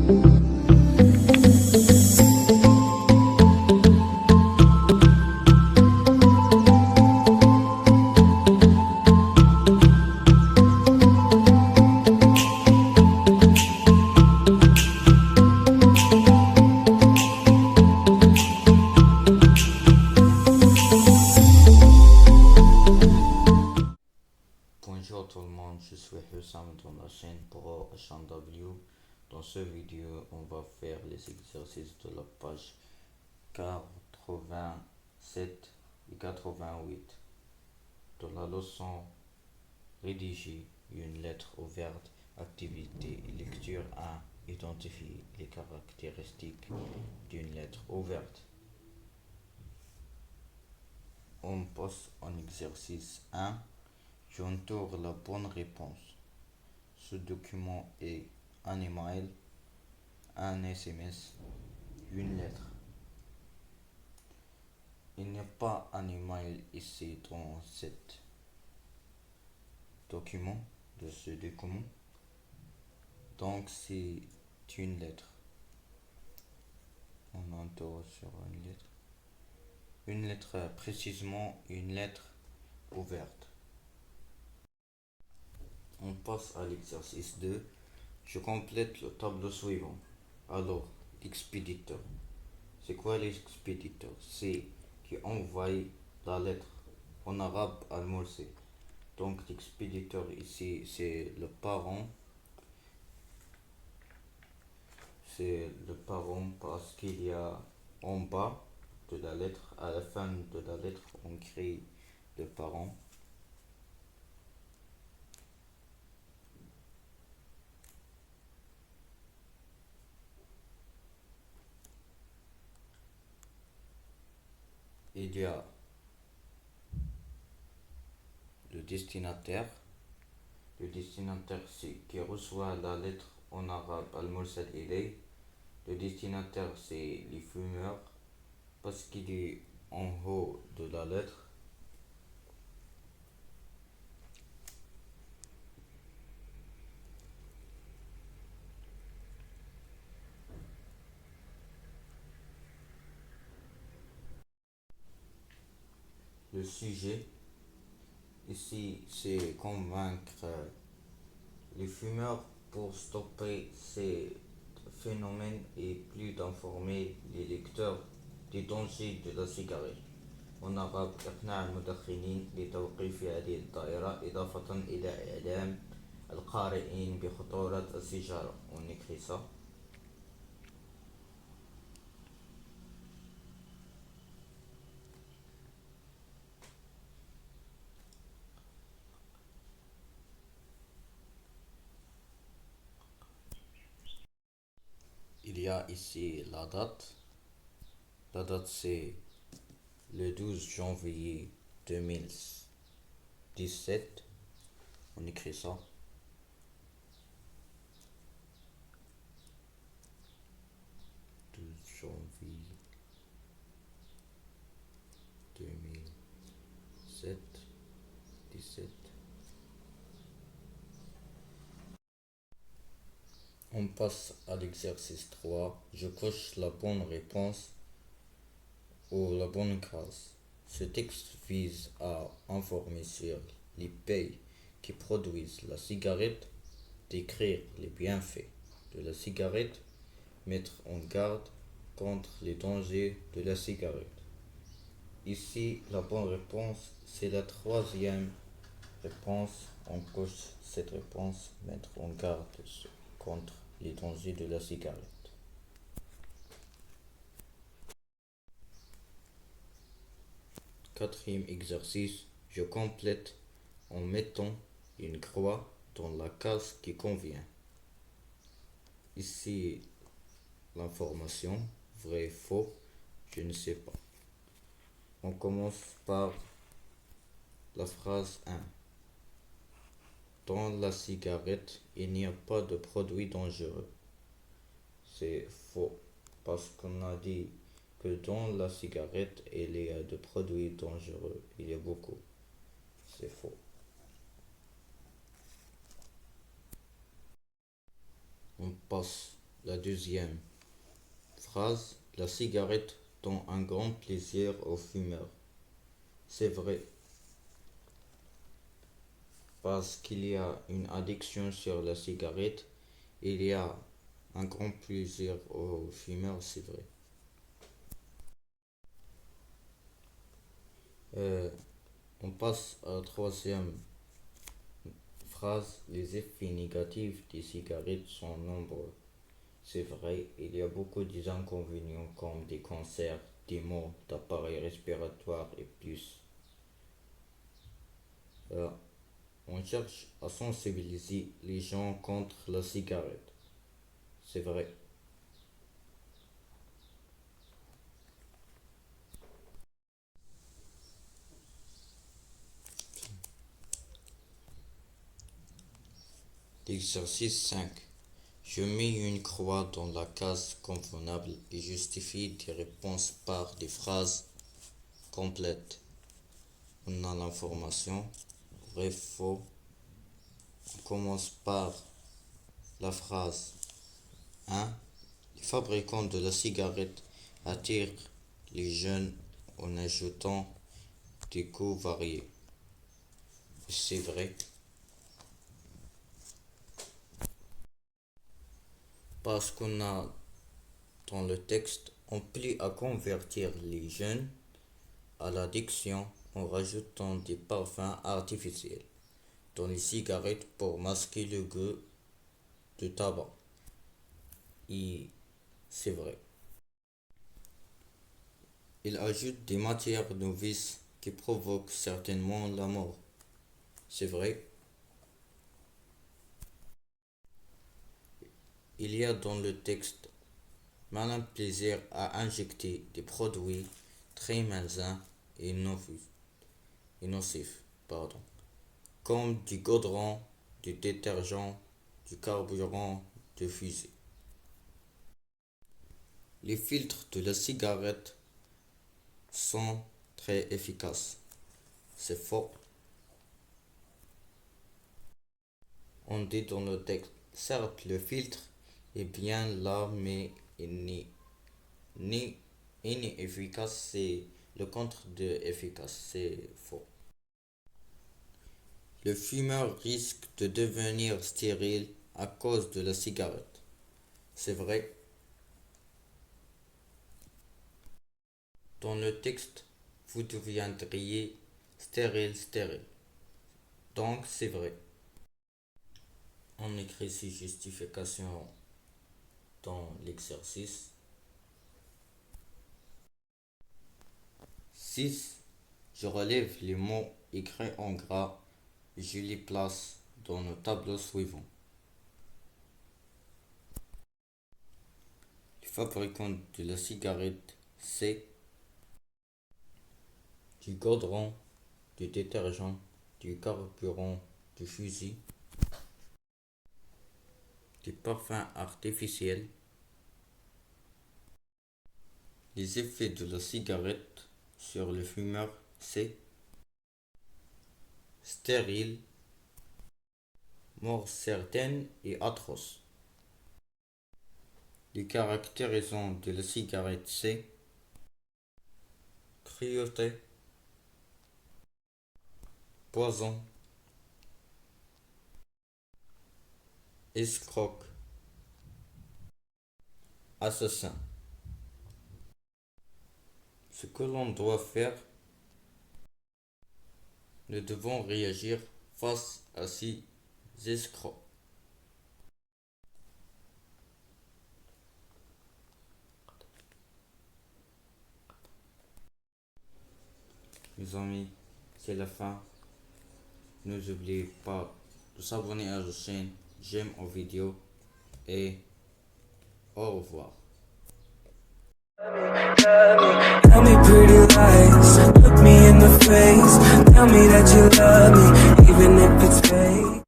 Bonjour tout le monde, je suis Hussam dans la chaîne Pro HW. Dans cette vidéo, on va faire les exercices de la page 87 et 88. Dans la leçon rédiger une lettre ouverte, activité et lecture 1, identifie les caractéristiques d'une lettre ouverte. On passe en exercice 1. J'entoure la bonne réponse. Ce document est un email, un SMS, une lettre. Il n'y a pas un email ici dans cet document, de ce document. Donc c'est une lettre. On entoure sur une lettre. Une lettre, précisément une lettre ouverte. On passe à l'exercice 2. Je complète le tableau suivant. Alors, l'expéditeur. C'est quoi l'expéditeur? C'est qui envoie la lettre en arabe al-Morsi. Donc, l'expéditeur ici, c'est le parent. C'est le parent parce qu'il y a en bas de la lettre, à la fin de la lettre, on crée le parent. Il y a le destinataire. Le destinataire, c'est qui reçoit la lettre en arabe al-Mursal ilay. Le destinataire, c'est les fumeurs parce qu'il est en haut de la lettre. Le sujet, ici, c'est convaincre les fumeurs pour stopper ces phénomènes et plus d'informer les lecteurs des dangers de la cigarette. En arabe إقناع المدخنين لتوقيف هذه الدائرة إضافة إلى إعلام القارئين بخطورة السيجارة. On écrit ça. Il y a ici la date. La date c'est le 12 janvier 2017. On écrit ça. Janvier 2007, 17. On passe à l'exercice 3. Je coche la bonne réponse ou la bonne case. Ce texte vise à informer sur les pays qui produisent la cigarette, décrire les bienfaits de la cigarette, mettre en garde contre les dangers de la cigarette. Ici, la bonne réponse, c'est la troisième réponse. On coche cette réponse, mettre en garde contre les dangers de la cigarette. Quatrième exercice, je complète en mettant une croix dans la case qui convient. Ici, l'information, vrai, faux, je ne sais pas. On commence par la phrase 1. Dans la cigarette, il n'y a pas de produits dangereux. C'est faux, parce qu'on a dit que dans la cigarette, il y a de produits dangereux. Il y a beaucoup. C'est faux. On passe La deuxième phrase, la cigarette donne un grand plaisir aux fumeurs. C'est vrai, parce qu'il y a une addiction sur la cigarette, il y a un grand plaisir aux fumeurs, c'est vrai. Euh, on passe à la troisième phrase, les effets négatifs des cigarettes sont nombreux. C'est vrai, il y a beaucoup d'inconvénients comme des cancers, des maux d'appareils respiratoires et plus. Euh, on cherche à sensibiliser les gens contre la cigarette. C'est vrai. Exercice 5. Je mets une croix dans la case convenable et justifie des réponses par des phrases complètes. On a l'information, vrai, faux. On commence par la phrase 1. Les fabricants de la cigarette attirent les jeunes en ajoutant des goûts variés. C'est vrai. Parce qu'on a dans le texte, on plie à convertir les jeunes à l'addiction en rajoutant des parfums artificiels dans les cigarettes pour masquer le goût du tabac. Et c'est vrai. Il ajoute des matières novices qui provoquent certainement la mort. C'est vrai. Il y a dans le texte malin plaisir à injecter des produits très malsains et nocifs, comme du goudron, du détergent, du carburant de fusée. Les filtres de la cigarette sont très efficaces. C'est faux. On dit dans le texte, certes le filtre est bien là, mais il n'est efficace, c'est le contre de efficace, c'est faux. Le fumeur risque de devenir stérile à cause de la cigarette. C'est vrai. Dans le texte, vous deviendriez stérile. Donc, c'est vrai. On écrit ces justifications dans l'exercice. 6. Je relève les mots écrits en gras et je les place dans le tableau suivant. Les fabricants de la cigarette, c'est du goudron, du détergent, du carburant, du fusil, des parfums artificiels. Les effets de la cigarette sur le fumeur, c'est stérile, mort certaine et atroce. Les caractérisants de la cigarette, c'est cruauté, poison, escroc, assassin. Ce que l'on doit faire, nous devons réagir face à ces escrocs. Mes amis, c'est la fin. N'oubliez pas de s'abonner à la chaîne, j'aime aux vidéos et au revoir. Tell me pretty lies, look me in the face. Tell me that you love me, even if it's fake.